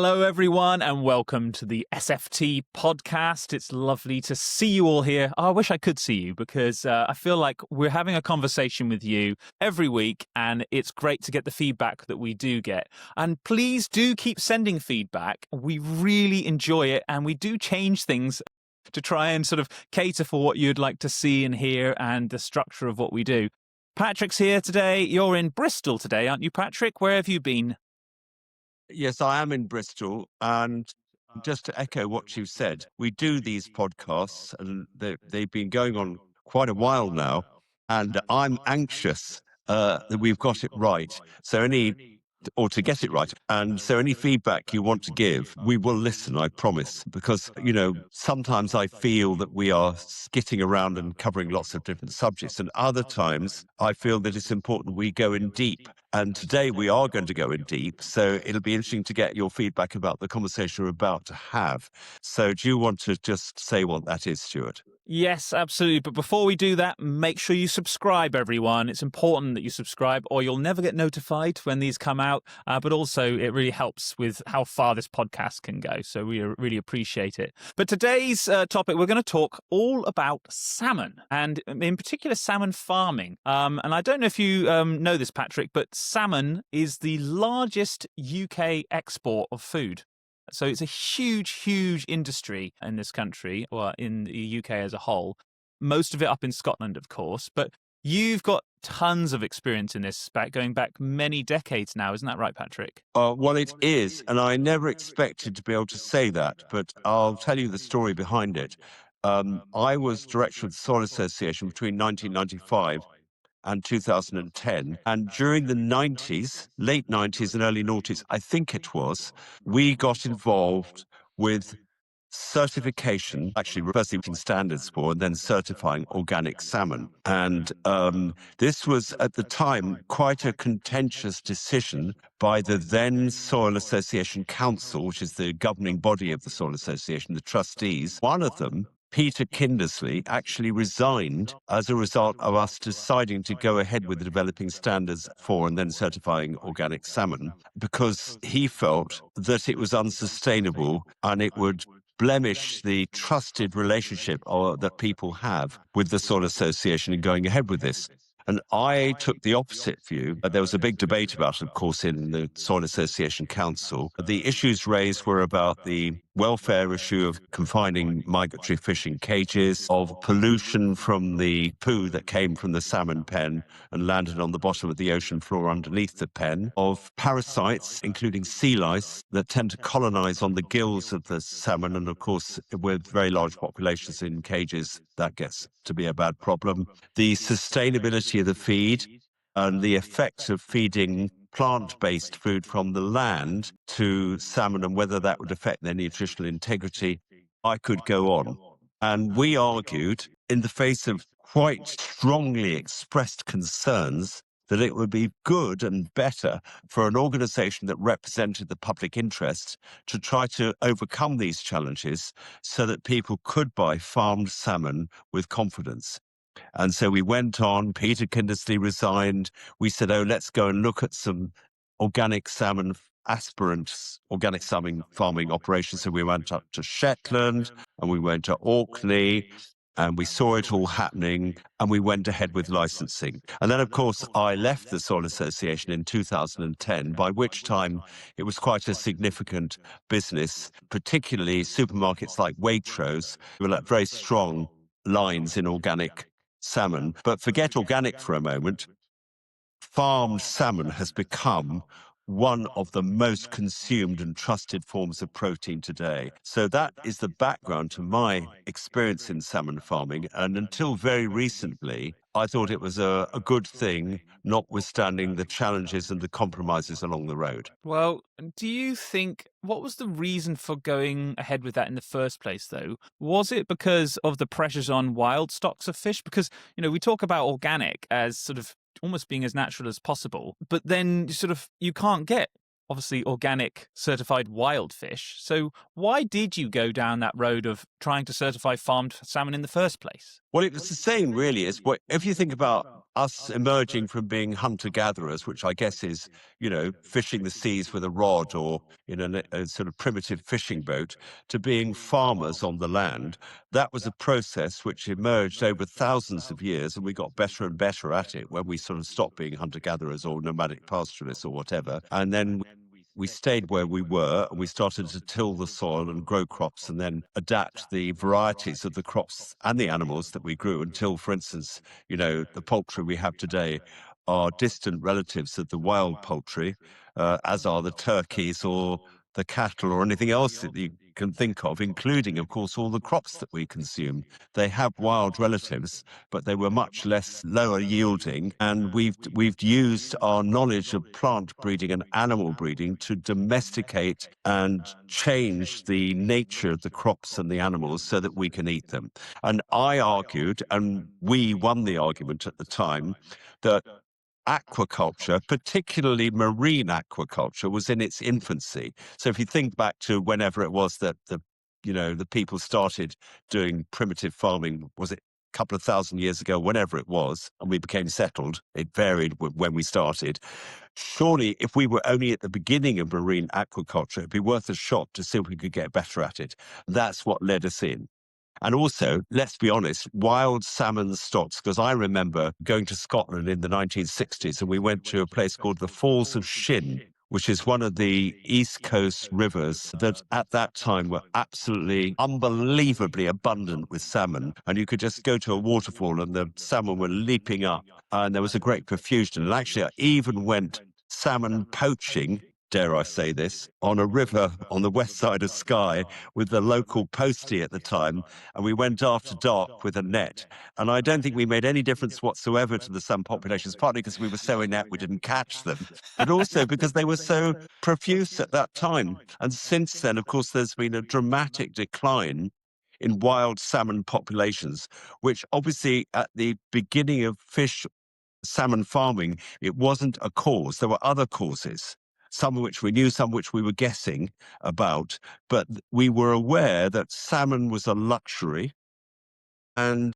Hello, everyone, and welcome to the SFT Podcast. It's lovely to see you all here. I wish I could see you because I feel like we're having a conversation with you every week, and it's great to get the feedback that we do get. And please do keep sending feedback. We really enjoy it, and we do change things to try and sort of cater for what you'd like to see and hear and the structure of what we do. Patrick's here today. You're in Bristol today, aren't you, Patrick? Where have you been? Yes, I am in Bristol, and just to echo what you said, we do these podcasts, and they've been going on quite a while now, and I'm anxious that we've got it right. Or to get it right. And so any feedback you want to give, we will listen, I promise, because, sometimes I feel that we are skitting around and covering lots of different subjects. And other times I feel that it's important we go in deep. And today we are going to go in deep. So it'll be interesting to get your feedback about the conversation we're about to have. So do you want to just say what that is, Stuart? Yes, absolutely. But before we do that, make sure you subscribe, everyone. It's important that you subscribe or you'll never get notified when these come out. But also, it really helps with how far this podcast can go. So we really appreciate it. But today's topic, we're going to talk all about salmon and in particular salmon farming. And I don't know if you know this, Patrick, but salmon is the largest UK export of food. So it's a huge, huge industry in this country, or in the UK as a whole. Most of it up in Scotland, of course. But you've got tons of experience in this, going back many decades now. Isn't that right, Patrick? Well, it is. And I never expected to be able to say that, but I'll tell you the story behind it. I was director of the Soil Association between 1995 and 2010. And during the 90s, late 90s and early noughties, I think it was, we got involved with certification, actually firstly meeting standards for, and then certifying organic salmon. And this was at the time quite a contentious decision by the then Soil Association Council, which is the governing body of the Soil Association, the trustees. One of them, Peter Kindersley, actually resigned as a result of us deciding to go ahead with the developing standards for and then certifying organic salmon, because he felt that it was unsustainable and it would blemish the trusted relationship that people have with the Soil Association in going ahead with this. And I took the opposite view. There was a big debate about it, of course, in the Soil Association Council. The issues raised were about the welfare issue of confining migratory fish in cages, of pollution from the poo that came from the salmon pen and landed on the bottom of the ocean floor underneath the pen, of parasites, including sea lice, that tend to colonize on the gills of the salmon. And of course, with very large populations in cages, that gets to be a bad problem. The sustainability of the feed and the effects of feeding plant-based food from the land to salmon and whether that would affect their nutritional integrity. I could go on. And we argued, in the face of quite strongly expressed concerns, that it would be good and better for an organization that represented the public interest to try to overcome these challenges so that people could buy farmed salmon with confidence. And so we went on, Peter Kindersley resigned. We said, let's go and look at some organic salmon aspirants, organic salmon farming operations. So we went up to Shetland and we went to Orkney and we saw it all happening and we went ahead with licensing. And then, of course, I left the Soil Association in 2010, by which time it was quite a significant business, particularly supermarkets like Waitrose, who were very strong lines in organic salmon. But forget organic for a moment. Farmed salmon has become one of the most consumed and trusted forms of protein today. So that is the background to my experience in salmon farming. And until very recently, I thought it was a good thing, notwithstanding the challenges and the compromises along the road. Well, do you think, what was the reason for going ahead with that in the first place, though? Was it because of the pressures on wild stocks of fish? Because, we talk about organic as sort of almost being as natural as possible, but then you can't get obviously organic certified wild fish. So why did you go down that road of trying to certify farmed salmon in the first place? Well, it was the same, really. Is what if you think about us emerging from being hunter-gatherers, which I guess is, fishing the seas with a rod or in a sort of primitive fishing boat, to being farmers on the land. That was a process which emerged over thousands of years, and we got better and better at it when we sort of stopped being hunter-gatherers or nomadic pastoralists or whatever. And then we stayed where we were, and we started to till the soil and grow crops and then adapt the varieties of the crops and the animals that we grew until, for instance, the poultry we have today are distant relatives of the wild poultry, as are the turkeys or the cattle or anything else that you can think of, including, of course, all the crops that we consume. They have wild relatives, but they were much less lower yielding. And we've used our knowledge of plant breeding and animal breeding to domesticate and change the nature of the crops and the animals so that we can eat them. And I argued, and we won the argument at the time, that aquaculture, particularly marine aquaculture, was in its infancy. So if you think back to whenever it was that the people started doing primitive farming, was it a couple of thousand years ago, whenever it was, and we became settled, it varied when we started. Surely, if we were only at the beginning of marine aquaculture, it'd be worth a shot to see if we could get better at it. That's what led us in. And also, let's be honest, wild salmon stocks, because I remember going to Scotland in the 1960s and we went to a place called the Falls of Shin, which is one of the East Coast rivers that at that time were absolutely unbelievably abundant with salmon. And you could just go to a waterfall and the salmon were leaping up and there was a great profusion. And actually, I even went salmon poaching, dare I say this, on a river on the west side of Skye with the local postie at the time. And we went after dark with a net. And I don't think we made any difference whatsoever to the salmon populations, partly because we were so inept we didn't catch them, but also because they were so profuse at that time. And since then, of course, there's been a dramatic decline in wild salmon populations, which obviously at the beginning of salmon farming, it wasn't a cause. There were other causes, some of which we knew, some of which we were guessing about, but we were aware that salmon was a luxury. And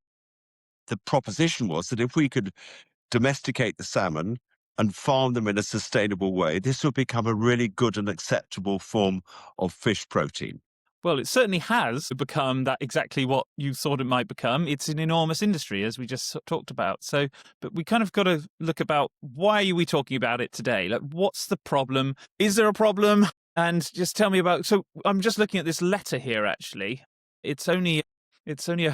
the proposition was that if we could domesticate the salmon and farm them in a sustainable way, this would become a really good and acceptable form of fish protein. Well, it certainly has become that exactly what you thought it might become. It's an enormous industry, as we just talked about. So, but we kind of got to look about why are we talking about it today? Like, what's the problem? Is there a problem? And just tell me about. So, I'm just looking at this letter here. Actually, it's only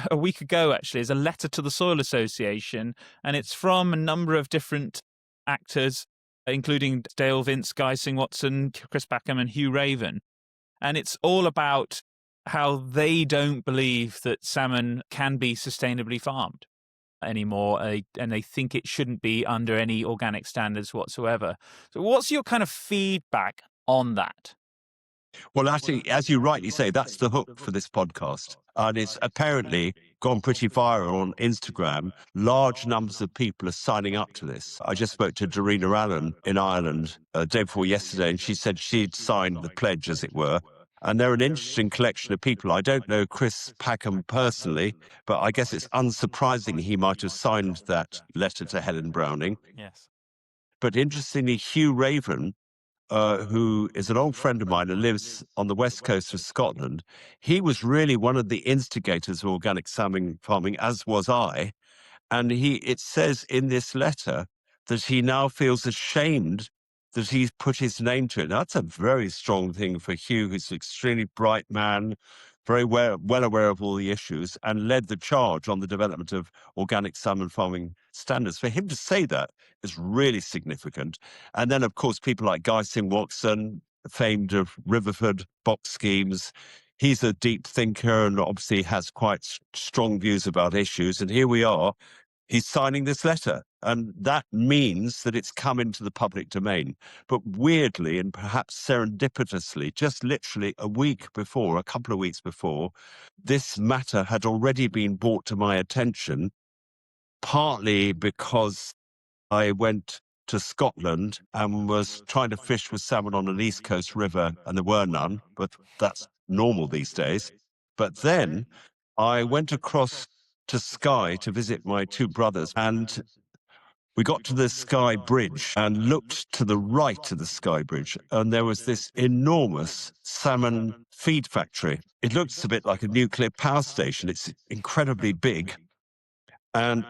a week ago. Actually, it's a letter to the Soil Association, and it's from a number of different actors, including Dale Vince, Guy Sing-Watson, Chris Backham, and Hugh Raven. And it's all about how they don't believe that salmon can be sustainably farmed anymore, and they think it shouldn't be under any organic standards whatsoever. So what's your kind of feedback on that? Well, actually, as you rightly say, that's the hook for this podcast. And it's apparently gone pretty viral on Instagram. Large numbers of people are signing up to this. I just spoke to Darina Allen in Ireland day before yesterday, and she said she'd signed the pledge, as it were. And they're an interesting collection of people. I don't know Chris Packham personally, but I guess it's unsurprising he might have signed that letter to Helen Browning. Yes. But interestingly, Hugh Raven, who is an old friend of mine and lives on the west coast of Scotland, he was really one of the instigators of organic salmon farming, as was I. And it says in this letter that he now feels ashamed that he's put his name to it. Now, that's a very strong thing for Hugh, who's an extremely bright man, very well aware of all the issues, and led the charge on the development of organic salmon farming standards. For him to say that is really significant. And then, of course, people like Guy Sing-Watson, famed of Riverford box schemes. He's a deep thinker and obviously has quite strong views about issues. And here we are. He's signing this letter, and that means that it's come into the public domain. But weirdly and perhaps serendipitously, just literally a couple of weeks before, this matter had already been brought to my attention, partly because I went to Scotland and was trying to fish with salmon on an East Coast river, and there were none, but that's normal these days. But then I went across to Skye to visit my two brothers, and we got to the Skye Bridge and looked to the right of the Skye Bridge, and there was this enormous salmon feed factory. It looks a bit like a nuclear power station. It's incredibly big. And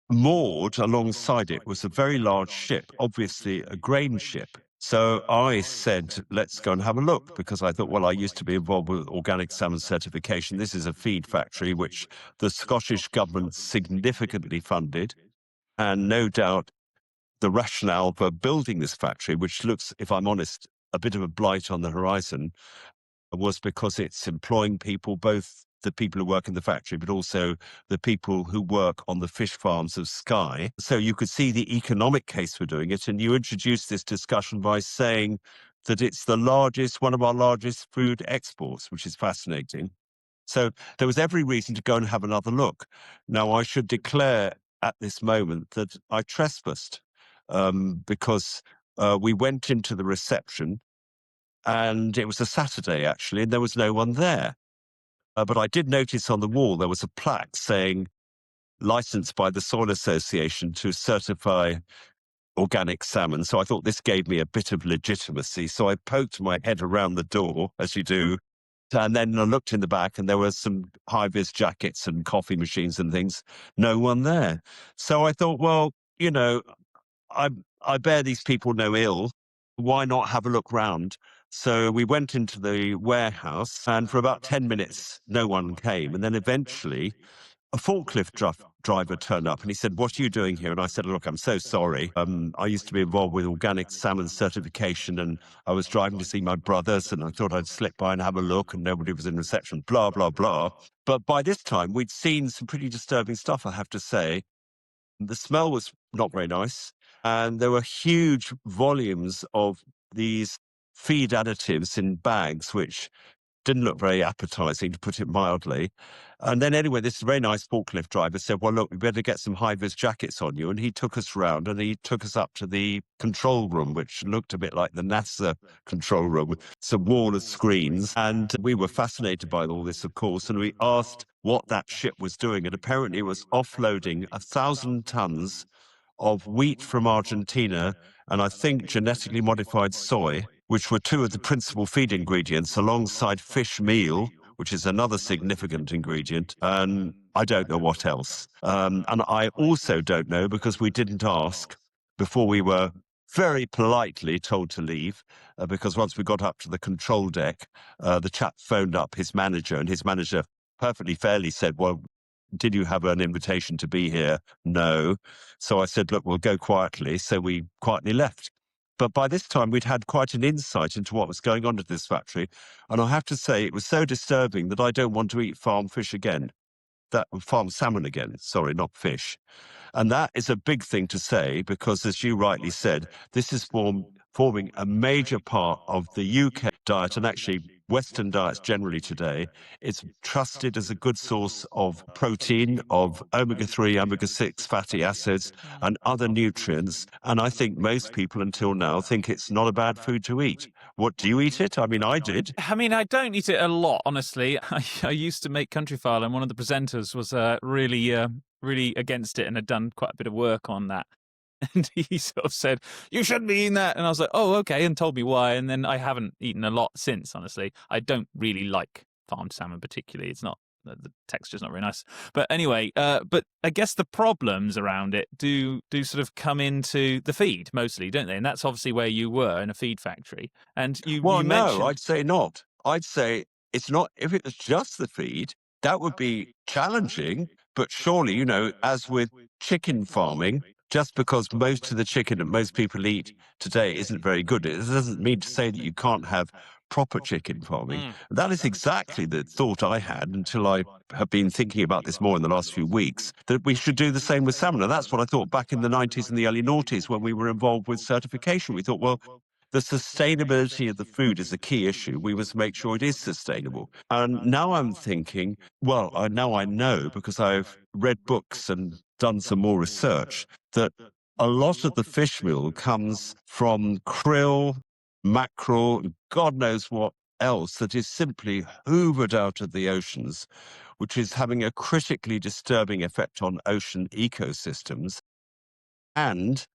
moored alongside it was a very large ship, obviously a grain ship. So I said, let's go and have a look, because I thought, well, I used to be involved with organic salmon certification. This is a feed factory which the Scottish government significantly funded. And no doubt the rationale for building this factory, which looks, if I'm honest, a bit of a blight on the horizon, was because it's employing people, both the people who work in the factory, but also the people who work on the fish farms of Skye. So you could see the economic case for doing it. And you introduced this discussion by saying that it's one of our largest food exports, which is fascinating. So there was every reason to go and have another look. Now, I should declare at this moment that I trespassed, because we went into the reception, and it was a Saturday, actually, and there was no one there. But I did notice on the wall there was a plaque saying, licensed by the Soil Association to certify organic salmon. So I thought this gave me a bit of legitimacy. So I poked my head around the door, as you do, and then I looked in the back, and there were some high-vis jackets and coffee machines and things. No one there. So I thought, well, I bear these people no ill. Why not have a look round? So we went into the warehouse, and for about 10 minutes, no one came. And then eventually, a forklift driver turned up, and he said, "What are you doing here?" And I said, "Look, I'm so sorry. I used to be involved with organic salmon certification, and I was driving to see my brothers, and I thought I'd slip by and have a look, and nobody was in reception, blah, blah, blah." But by this time, we'd seen some pretty disturbing stuff, I have to say. The smell was not very nice, and there were huge volumes of these feed additives in bags, which didn't look very appetizing, to put it mildly. And then anyway, this very nice forklift driver said, "Well, look, we better get some high-vis jackets on you." And he took us around, and he took us up to the control room, which looked a bit like the NASA control room, with some wall of screens. And we were fascinated by all this, of course, and we asked what that ship was doing. And apparently it was offloading 1,000 tons of wheat from Argentina, and I think genetically modified soy, which were two of the principal feed ingredients, alongside fish meal, which is another significant ingredient, and I don't know what else. And I also don't know, because we didn't ask before we were very politely told to leave, because once we got up to the control deck, the chap phoned up his manager, and his manager perfectly fairly said, "Well, did you have an invitation to be here?" "No." So I said, "Look, we'll go quietly." So we quietly left. But by this time, we'd had quite an insight into what was going on at this factory. And I have to say, it was so disturbing that I don't want to eat farm fish again. Farm salmon again, sorry, not fish. And that is a big thing to say, because, as you rightly said, this is forming a major part of the UK diet, and actually Western diets generally today. It's trusted as a good source of protein, of omega-3, omega-6 fatty acids, and other nutrients. And I think most people until now think it's not a bad food to eat. What, do you eat it? I mean, I did. I mean, I don't eat it a lot, honestly. I used to make Countryfile, and one of the presenters was really against it and had done quite a bit of work on that. And he sort of said, "You shouldn't be eating that." And I was like, "Oh, okay," and told me why. And then I haven't eaten a lot since, honestly. I don't really like farmed salmon particularly. It's not, the texture's not very nice. But anyway, but I guess the problems around it do sort of come into the feed mostly, don't they? And that's obviously where you were, in a feed factory. And you mentioned... No, I'd say not. I'd say it's not. If it was just the feed, that would be challenging. But surely, as with chicken farming, just because most of the chicken that most people eat today isn't very good, it doesn't mean to say that you can't have proper chicken farming. That is exactly the thought I had, until I have been thinking about this more in the last few weeks, that we should do the same with salmon. And that's what I thought back in the 90s and the early noughties, when we were involved with certification. We thought, well, the sustainability of the food is a key issue. We must make sure it is sustainable. And now I'm thinking, well, now I know, because I've read books and done some more research, that a lot of the fish meal comes from krill, mackerel, and God knows what else that is simply hoovered out of the oceans, which is having a critically disturbing effect on ocean ecosystems. And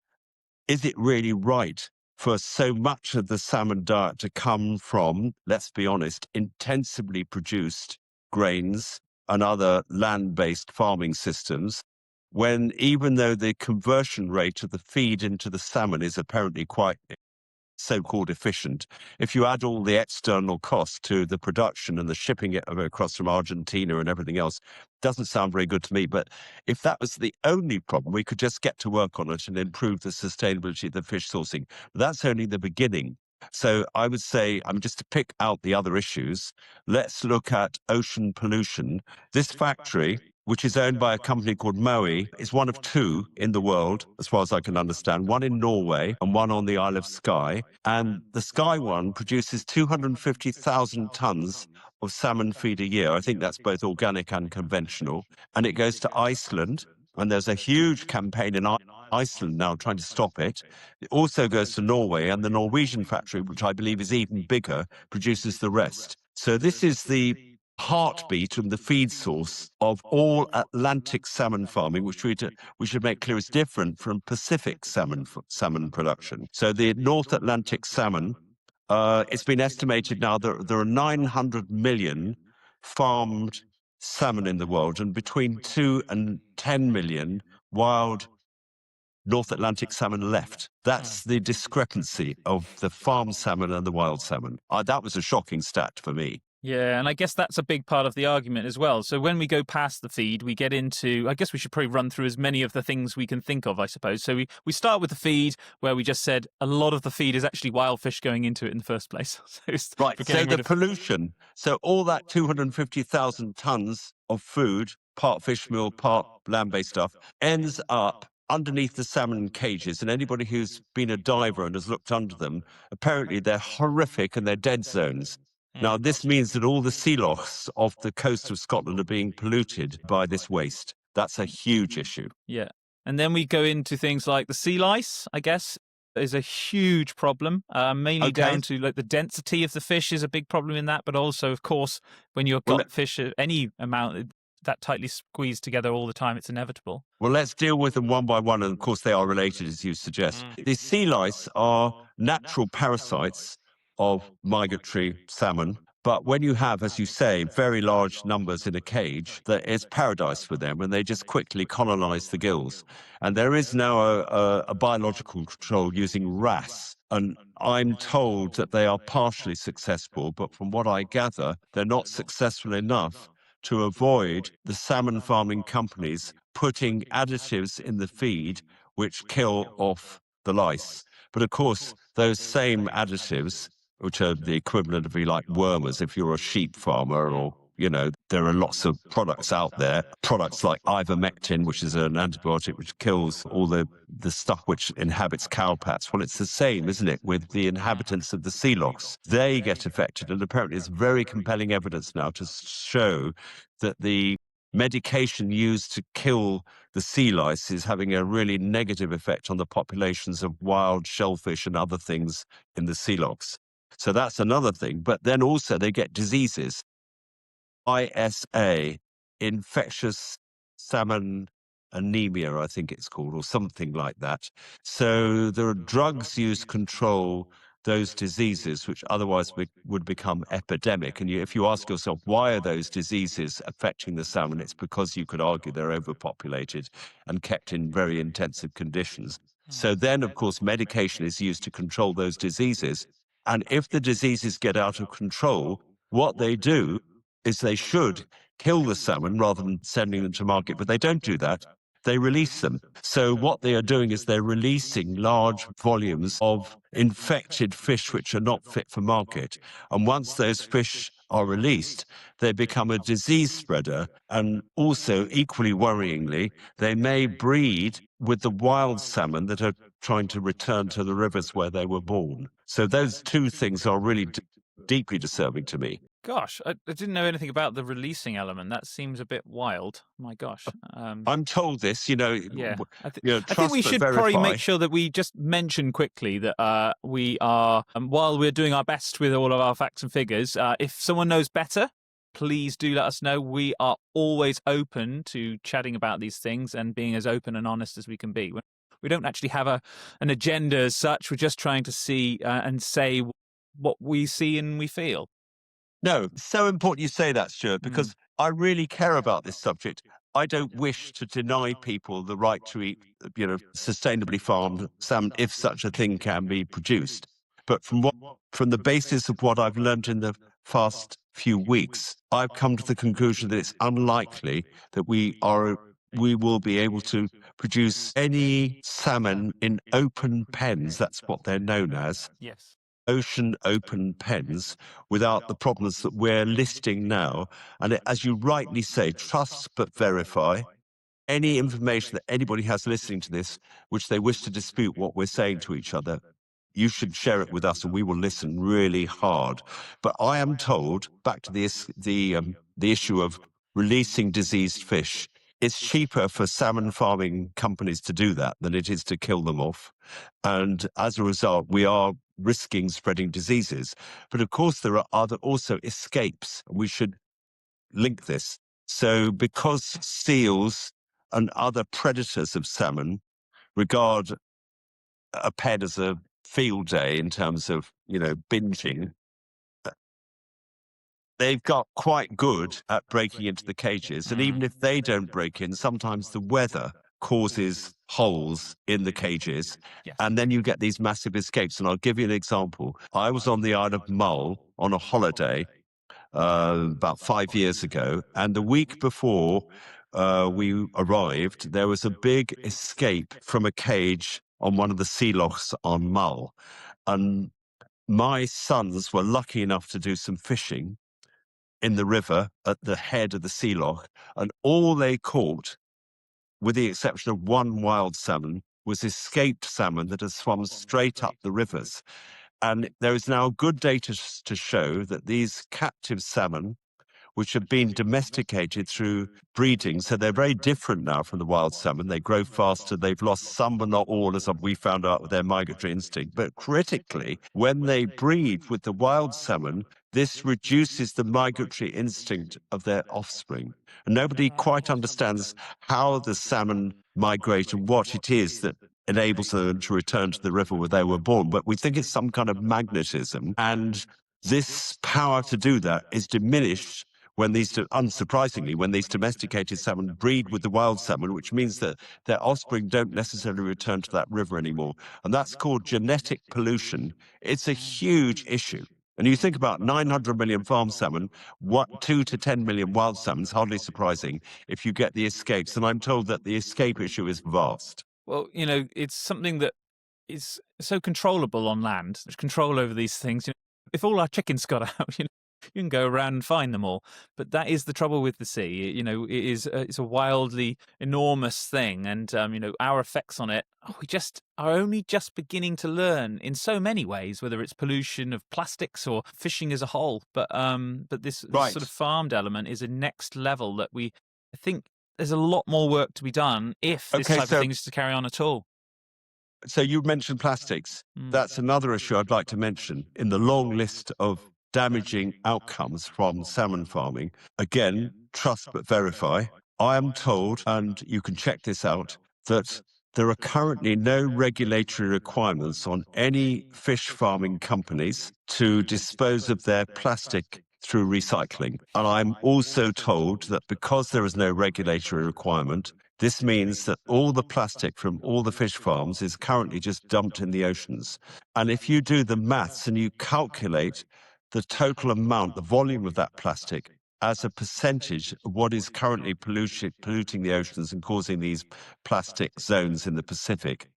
is it really right for so much of the salmon diet to come from, let's be honest, intensively produced grains and other land-based farming systems, when even though the conversion rate of the feed into the salmon is apparently quite so-called efficient, if you add all the external costs to the production and the shipping it across from Argentina and everything else, doesn't sound very good to me. But if that was the only problem, we could just get to work on it and improve the sustainability of the fish sourcing. But that's only the beginning. So I would say, just to pick out the other issues, let's look at ocean pollution. This factory, which is owned by a company called Mowi, is one of two in the world, as far as I can understand, one in Norway and one on the Isle of Skye. And the Skye one produces 250,000 tons of salmon feed a year. I think that's both organic and conventional. And it goes to Iceland, and there's a huge campaign in Iceland now trying to stop it. It also goes to Norway, and the Norwegian factory, which I believe is even bigger, produces the rest. So this is the heartbeat and the feed source of all Atlantic salmon farming, which we should make clear is different from Pacific salmon production. So the North Atlantic salmon, it's been estimated now that there are 900 million farmed salmon in the world, and between 2 and 10 million wild North Atlantic salmon left. That's the discrepancy of the farm salmon and the wild salmon. That was a shocking stat for me. Yeah, and I guess that's a big part of the argument as well. So when we go past the feed, we get into, I guess we should probably run through as many of the things we can think of, I suppose. So we start with the feed, where we just said a lot of the feed is actually wild fish going into it in the first place. Right, so the pollution, so all that 250,000 tons of food, part fish meal, part land-based stuff, ends up underneath the salmon cages, and anybody who's been a diver and has looked under them, apparently they're horrific and they're dead zones. Now, this means that all the sea lochs off the coast of Scotland are being polluted by this waste. That's a huge issue. Yeah. And then we go into things like the sea lice, I guess, is a huge problem, mainly down to like the density of the fish is a big problem in that. But also, of course, when you've got fish at any amount that tightly squeezed together all the time, it's inevitable. Well, let's deal with them one by one. And of course, they are related, as you suggest. These sea lice are natural parasites of migratory salmon. But when you have, as you say, very large numbers in a cage, that is paradise for them, and they just quickly colonize the gills. And there is now a biological control using RAS. And I'm told that they are partially successful, but from what I gather, they're not successful enough to avoid the salmon farming companies putting additives in the feed which kill off the lice. But of course, those same additives, which are the equivalent of like wormers if you're a sheep farmer, or, there are lots of products out there, products like ivermectin, which is an antibiotic which kills all the stuff which inhabits cow pats. Well, it's the same, isn't it, with the inhabitants of the sea lochs. They get affected, and apparently there's very compelling evidence now to show that the medication used to kill the sea lice is having a really negative effect on the populations of wild shellfish and other things in the sea lochs. So that's another thing. But then also they get diseases. ISA, infectious salmon anemia, I think it's called, or something like that. So there are drugs used to control those diseases, which otherwise would become epidemic. And if you ask yourself, why are those diseases affecting the salmon? It's because you could argue they're overpopulated and kept in very intensive conditions. So then, of course, medication is used to control those diseases. And if the diseases get out of control, what they do is they should kill the salmon rather than sending them to market, but they don't do that. They release them. So what they are doing is they're releasing large volumes of infected fish which are not fit for market. And once those fish are released, they become a disease spreader. And also, equally worryingly, they may breed with the wild salmon that are trying to return to the rivers where they were born. So those two things are really deeply disturbing to me. Gosh, I didn't know anything about the releasing element. That seems a bit wild. My gosh. I'm told this, Yeah, I think trust we but should probably verify. make sure that we just mention quickly that we are, while we're doing our best with all of our facts and figures, if someone knows better, please do let us know. We are always open to chatting about these things and being as open and honest as we can be. We don't actually have an agenda as such. We're just trying to see and say what we see and we feel. No, it's so important you say that, Stuart, Mm. because I really care about this subject. I don't wish to deny people the right to eat, sustainably farmed salmon if such a thing can be produced. But from the basis of what I've learned in the past few weeks, I've come to the conclusion that it's unlikely that we will be able to produce any salmon in open pens. That's what they're known as, Yes. ocean open pens, without the problems that we're listing now. And as you rightly say, trust but verify. Any information that anybody has listening to this, which they wish to dispute what we're saying to each other, you should share it with us and we will listen really hard. But I am told, back to the issue of releasing diseased fish, it's cheaper for salmon farming companies to do that than it is to kill them off. And as a result, we are risking spreading diseases. But of course, there are other also escapes. We should link this. So because seals and other predators of salmon regard a pen as a field day in terms of, binging, they've got quite good at breaking into the cages. And even if they don't break in, sometimes the weather causes holes in the cages. Yes. And then you get these massive escapes. And I'll give you an example. I was on the Isle of Mull on a holiday about 5 years ago. And the week before we arrived, there was a big escape from a cage on one of the sea lochs on Mull. And my sons were lucky enough to do some fishing in the river at the head of the sea loch. And all they caught, with the exception of one wild salmon, was escaped salmon that has swum straight up the rivers. And there is now good data to show that these captive salmon, which have been domesticated through breeding. So they're very different now from the wild salmon. They grow faster. They've lost some, but not all, as we found out with their migratory instinct. But critically, when they breed with the wild salmon, this reduces the migratory instinct of their offspring. And nobody quite understands how the salmon migrate and what it is that enables them to return to the river where they were born. But we think it's some kind of magnetism. And this power to do that is diminished when unsurprisingly, when these domesticated salmon breed with the wild salmon, which means that their offspring don't necessarily return to that river anymore. And that's called genetic pollution. It's a huge issue. And you think about 900 million farm salmon, 2 to 10 million wild salmon, it's hardly surprising if you get the escapes. And I'm told that the escape issue is vast. Well, it's something that is so controllable on land. There's control over these things. If all our chickens got out, you can go around and find them all. But that is the trouble with the sea. It's a wildly enormous thing, and our effects on it, we just are only just beginning to learn in so many ways. Whether it's pollution of plastics or fishing as a whole, but this Right. sort of farmed element is a next level that I think there's a lot more work to be done if this type of thing is to carry on at all. So you mentioned plastics. That's another issue I'd like to mention in the long list of damaging outcomes from salmon farming. Again, trust but verify. I am told, and you can check this out, that there are currently no regulatory requirements on any fish farming companies to dispose of their plastic through recycling. And I'm also told that because there is no regulatory requirement, this means that all the plastic from all the fish farms is currently just dumped in the oceans. And if you do the maths and you calculate the total amount, the volume of that plastic as a percentage of what is currently polluting the oceans and causing these plastic zones in the Pacific,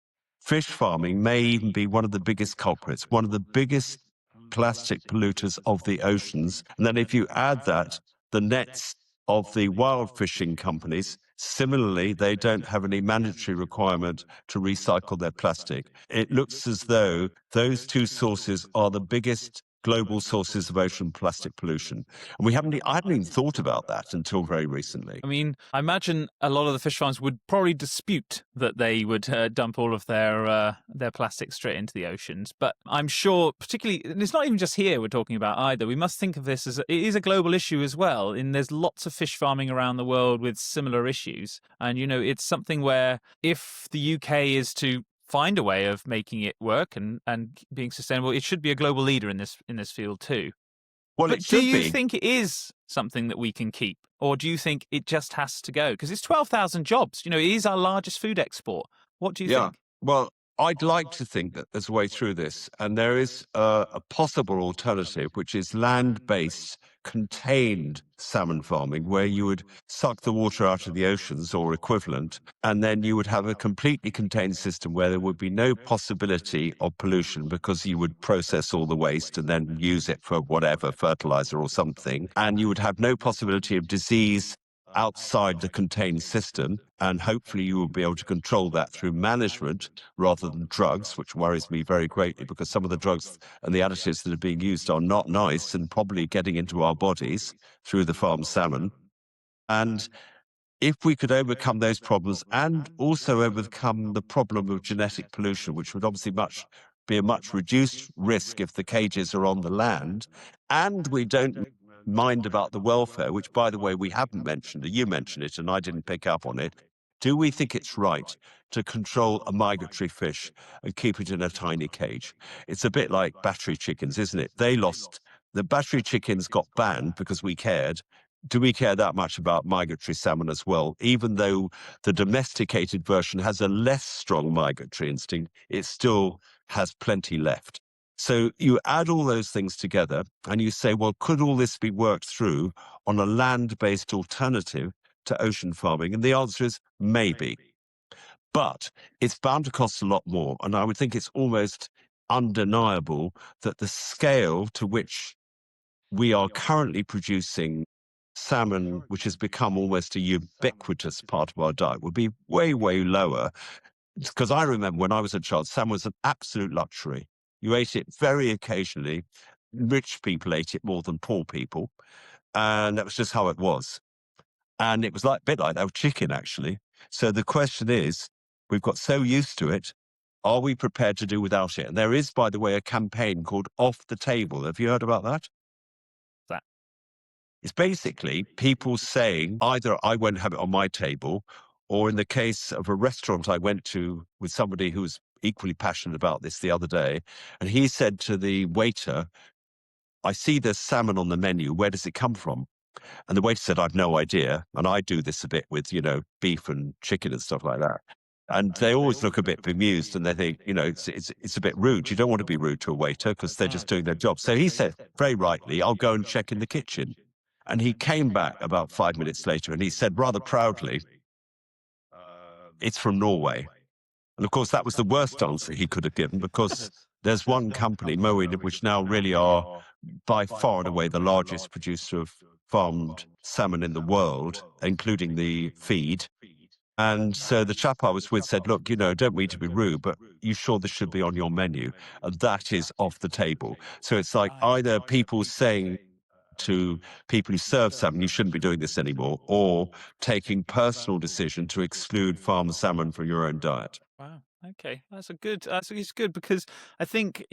fish farming may even be one of the biggest culprits, one of the biggest plastic polluters of the oceans. And then if you add that, the nets of the wild fishing companies, similarly, they don't have any mandatory requirement to recycle their plastic. It looks as though those two sources are the biggest global sources of ocean plastic pollution. And I hadn't even thought about that until very recently. I mean, I imagine a lot of the fish farms would probably dispute that they would dump all of their plastic straight into the oceans. But I'm sure, particularly, and it's not even just here we're talking about either. We must think of this as it is a global issue as well. And there's lots of fish farming around the world with similar issues. And, it's something where if the UK is to find a way of making it work and being sustainable, it should be a global leader in this field too. Well, But it should do you be. think it is something that we can keep? Or do you think it just has to go? Because it's 12,000 jobs. It is our largest food export. What do you think? Well, I'd like to think that there's a way through this, and there is a possible alternative, which is land-based contained salmon farming, where you would suck the water out of the oceans or equivalent, and then you would have a completely contained system where there would be no possibility of pollution because you would process all the waste and then use it for whatever, fertilizer or something, and you would have no possibility of disease outside the contained system, and hopefully you will be able to control that through management rather than drugs, which worries me very greatly because some of the drugs and the additives that are being used are not nice and probably getting into our bodies through the farmed salmon. And if we could overcome those problems and also overcome the problem of genetic pollution, which would obviously be a much reduced risk if the cages are on the land, and we don't mind about the welfare, which, by the way, we haven't mentioned. You mentioned it and I didn't pick up on it. Do we think it's right to control a migratory fish and keep it in a tiny cage? It's a bit like battery chickens, isn't it? The battery chickens got banned because we cared. Do we care that much about migratory salmon as well? Even though the domesticated version has a less strong migratory instinct, it still has plenty left. So you add all those things together and you say, well, could all this be worked through on a land-based alternative to ocean farming? And the answer is maybe. But it's bound to cost a lot more. And I would think it's almost undeniable that the scale to which we are currently producing salmon, which has become almost a ubiquitous part of our diet, would be way, way lower. Because I remember when I was a child, salmon was an absolute luxury. You ate it very occasionally. Rich people ate it more than poor people. And that was just how it was. And it was a bit like that with chicken, actually. So the question is, we've got so used to it, are we prepared to do without it? And there is, by the way, a campaign called Off the Table. Have you heard about that? It's basically people saying either I won't have it on my table, or in the case of a restaurant I went to with somebody who was equally passionate about this the other day, and he said to the waiter, I see there's salmon on the menu. Where does it come from? And the waiter said, I've no idea. And I do this a bit with, beef and chicken and stuff like that. And they always look a bit bemused and they think, it's a bit rude. You don't want to be rude to a waiter because they're just doing their job. So he said, very rightly, I'll go and check in the kitchen. And he came back about 5 minutes later and he said rather proudly, it's from Norway. And of course, that was the worst answer he could have given because there's one company, Moe, which now really are by far and away the largest producer of farmed salmon in the world, including the feed. And so the chap I was with said, look, don't mean to be rude, but you sure this should be on your menu? And that is off the table. So it's like either people saying to people who serve salmon, you shouldn't be doing this anymore, or taking personal decision to exclude farmed salmon from your own diet. Wow. Okay, it's good because I think,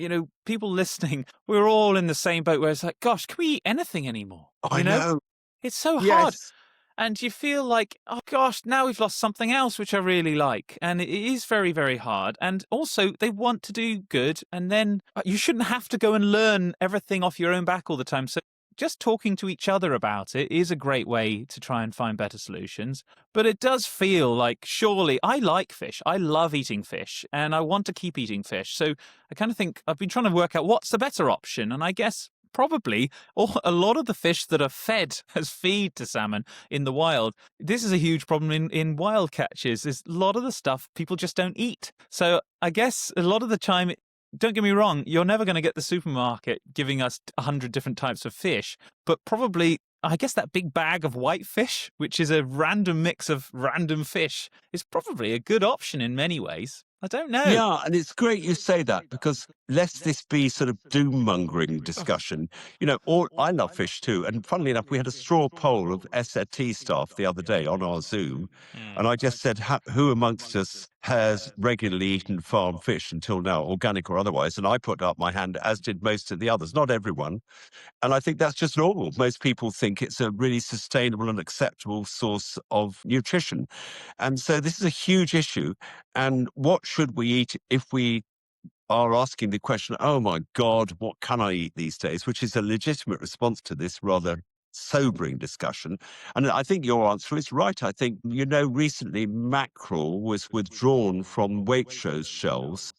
people listening, we're all in the same boat where it's like, gosh, can we eat anything anymore? I know. It's so hard. Yes. And you feel like, oh gosh, now we've lost something else, which I really like. And it is very, very hard. And also they want to do good. And then you shouldn't have to go and learn everything off your own back all the time. So just talking to each other about it is a great way to try and find better solutions. But it does feel like, surely, I like fish. I love eating fish and I want to keep eating fish. So I kind of think I've been trying to work out what's the better option. And I guess probably a lot of the fish that are fed as feed to salmon in the wild, this is a huge problem in wild catches. There's a lot of the stuff people just don't eat. So I guess a lot of the time, don't get me wrong, you're never going to get the supermarket giving us 100 different types of fish, but probably, I guess that big bag of white fish, which is a random mix of random fish, is probably a good option in many ways. I don't know. Yeah, and it's great you say that because lest this be sort of doom mongering discussion. All I love fish too. And funnily enough, we had a straw poll of SFT staff the other day on our Zoom, Mm. and I just said, who amongst us has regularly eaten farm fish until now, organic or otherwise? And I put up my hand, as did most of the others, not everyone. And I think that's just normal. Most people think it's a really sustainable and acceptable source of nutrition. And so this is a huge issue. And what should we eat if we are asking the question, oh my God, what can I eat these days? Which is a legitimate response to this rather sobering discussion. And I think your answer is right. I think, recently mackerel was withdrawn from Waitrose shelves,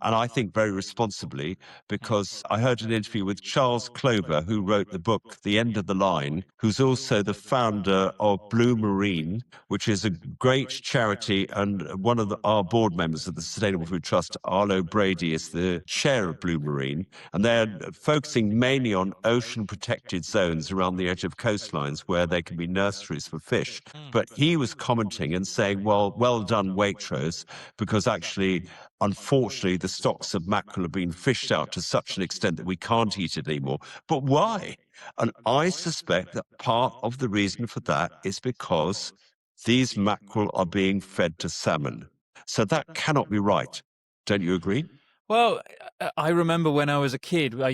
and I think very responsibly, because I heard an interview with Charles Clover, who wrote the book The End of the Line, who's also the founder of Blue Marine, which is a great charity, and one of our board members of the Sustainable Food Trust, Arlo Brady, is the chair of Blue Marine, and they're focusing mainly on ocean protected zones around the edge of coastlines where there can be nurseries for fish. But he was commenting and saying, well done, Waitrose, because actually, unfortunately, the stocks of mackerel have been fished out to such an extent that we can't eat it anymore. But why? And I suspect that part of the reason for that is because these mackerel are being fed to salmon. So that cannot be right. Don't you agree? Well, I remember when I was a kid, I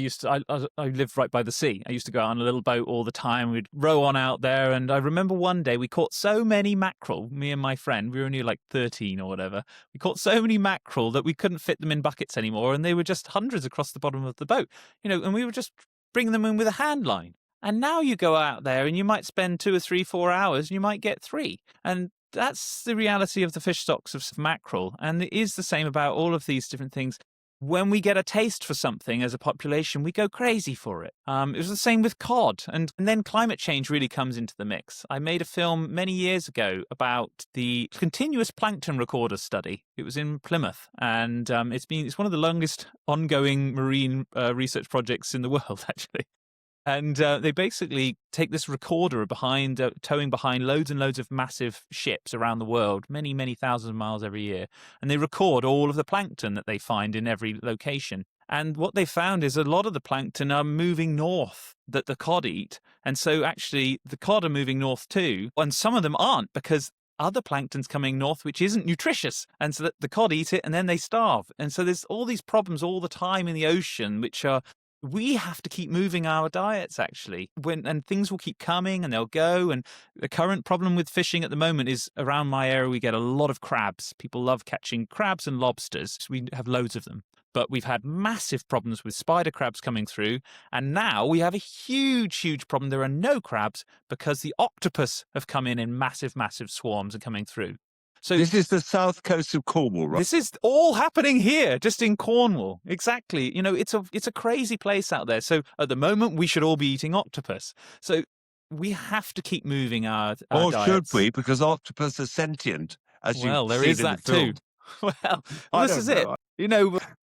lived right by the sea. I used to go out on a little boat all the time. We'd row on out there. And I remember one day we caught so many mackerel, me and my friend, we were only like 13 or whatever. We caught so many mackerel that we couldn't fit them in buckets anymore. And they were just hundreds across the bottom of the boat, and we were just bringing them in with a hand line. And now you go out there and you might spend 2 or 3, 4 hours and you might get 3. And that's the reality of the fish stocks of mackerel. And it is the same about all of these different things. When we get a taste for something as a population, we go crazy for it. It was the same with cod. And then climate change really comes into the mix. I made a film many years ago about the continuous plankton recorder study. It was in Plymouth. And it's one of the longest ongoing marine research projects in the world, actually. And they basically take this recorder towing behind loads and loads of massive ships around the world, many, many thousands of miles every year. And they record all of the plankton that they find in every location. And what they found is a lot of the plankton are moving north that the cod eat. And so actually the cod are moving north too. And some of them aren't because other plankton's coming north, which isn't nutritious. And so that the cod eat it and then they starve. And so there's all these problems all the time in the ocean, which are we have to keep moving our diets, actually, and things will keep coming and they'll go. And the current problem with fishing at the moment is around my area, we get a lot of crabs. People love catching crabs and lobsters. We have loads of them. But we've had massive problems with spider crabs coming through. And now we have a huge, huge problem. There are no crabs because the octopus have come in massive, massive swarms and coming through. So this is the south coast of Cornwall, right? This is all happening here, just in Cornwall. Exactly. It's a crazy place out there. So at the moment, we should all be eating octopus. So we have to keep moving our or diets. should we? Because octopus are sentient, as you there is that too. This is it.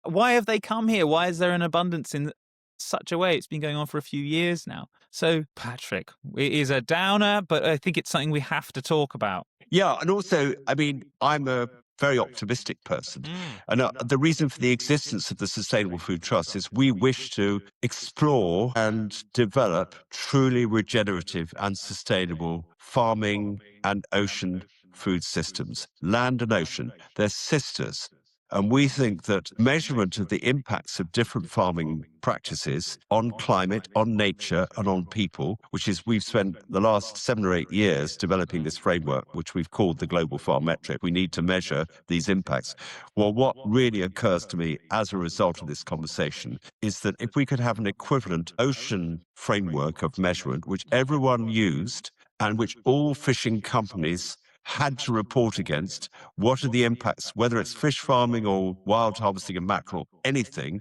Why have they come here? Why is there an abundance in such a way? It's been going on for a few years now. So, Patrick, it is a downer, but I think it's something we have to talk about. Yeah, and also, I'm a very optimistic person. And the reason for the existence of the Sustainable Food Trust is we wish to explore and develop truly regenerative and sustainable farming and ocean food systems. Land and ocean, they're sisters. And we think that measurement of the impacts of different farming practices on climate, on nature, and on people, which is we've spent the last 7 or 8 years developing this framework, which we've called the Global Farm Metric. We need to measure these impacts. Well, what really occurs to me as a result of this conversation is that if we could have an equivalent ocean framework of measurement, which everyone used and which all fishing companies had to report against, what are the impacts, whether it's fish farming or wild harvesting of mackerel, anything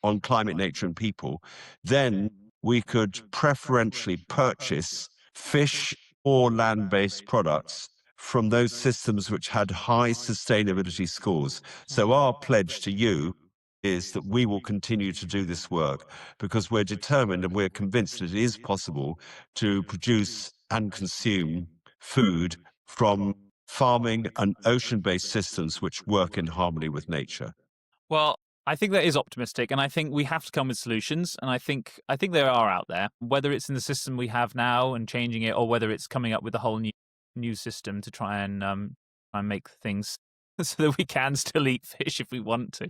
on climate, nature, and people, then we could preferentially purchase fish or land-based products from those systems which had high sustainability scores. So our pledge to you is that we will continue to do this work because we're determined and we're convinced that it is possible to produce and consume food from farming, and ocean-based systems which work in harmony with nature. Well, I think that is optimistic, and I think we have to come with solutions. And I think there are out there, whether it's in the system we have now and changing it, or whether it's coming up with a whole new system to try and make things so that we can still eat fish if we want to,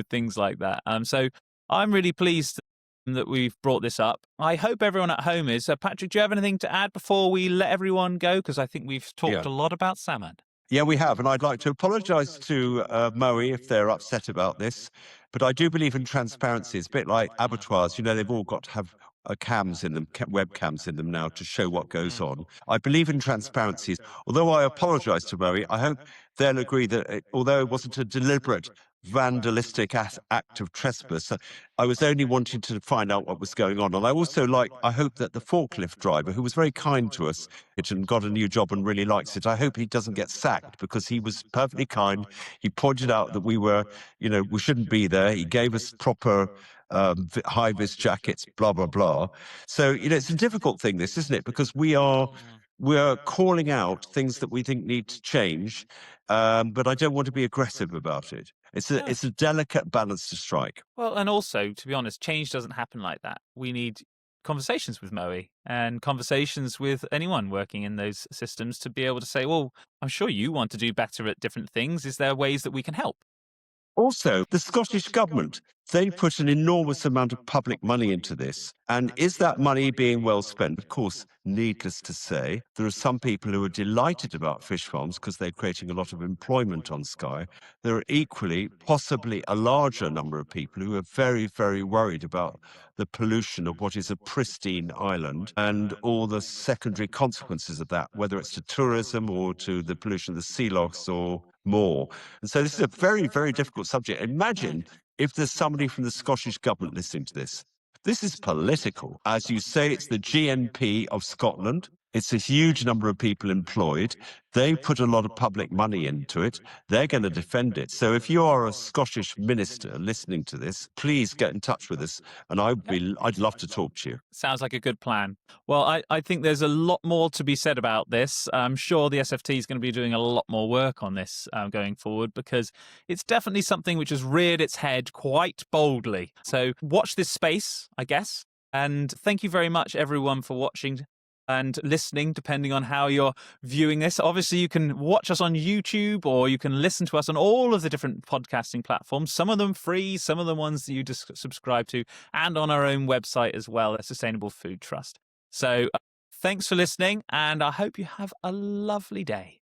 things like that. So I'm really pleased that we've brought this up. I hope everyone at home is. Patrick, do you have anything to add before we let everyone go? Because I think we've talked a lot about salmon. Yeah, we have. And I'd like to apologise to Moe if they're upset about this. But I do believe in transparency. It's a bit like abattoirs. They've all got to have cams in them, webcams in them now to show what goes on. I believe in transparency. Although I apologise to Moe, I hope they'll agree that although it wasn't a deliberate vandalistic act of trespass, I was only wanting to find out what was going on. And I hope that the forklift driver, who was very kind to us and got a new job and really likes it, I hope he doesn't get sacked, because he was perfectly kind. He pointed out that we shouldn't be there. He gave us proper high-vis jackets, blah, blah, blah. So, it's a difficult thing, this, isn't it? Because we're calling out things that we think need to change, but I don't want to be aggressive about it. It's a delicate balance to strike. Well, and also, to be honest, change doesn't happen like that. We need conversations with Moe and conversations with anyone working in those systems to be able to say, well, I'm sure you want to do better at different things. Is there ways that we can help? Also, the Scottish Government, they put an enormous amount of public money into this. And is that money being well spent? Of course, needless to say, there are some people who are delighted about fish farms because they're creating a lot of employment on Skye. There are equally, possibly a larger number of people who are very, very worried about the pollution of what is a pristine island and all the secondary consequences of that, whether it's to tourism or to the pollution of the sea lochs or more. And so this is a very, very difficult subject. Imagine if there's somebody from the Scottish Government listening to this. This is political. As you say, it's the GNP of Scotland. It's a huge number of people employed. They put a lot of public money into it. They're going to defend it. So if you are a Scottish minister listening to this, please get in touch with us, and I'd love to talk to you. Sounds like a good plan. Well, I think there's a lot more to be said about this. I'm sure the SFT is going to be doing a lot more work on this going forward, because it's definitely something which has reared its head quite boldly. So watch this space, I guess. And thank you very much, everyone, for watching and listening, depending on how you're viewing this. Obviously, you can watch us on YouTube, or you can listen to us on all of the different podcasting platforms, some of them free, some of the ones that you just subscribe to, and on our own website as well, at Sustainable Food Trust. So thanks for listening, and I hope you have a lovely day.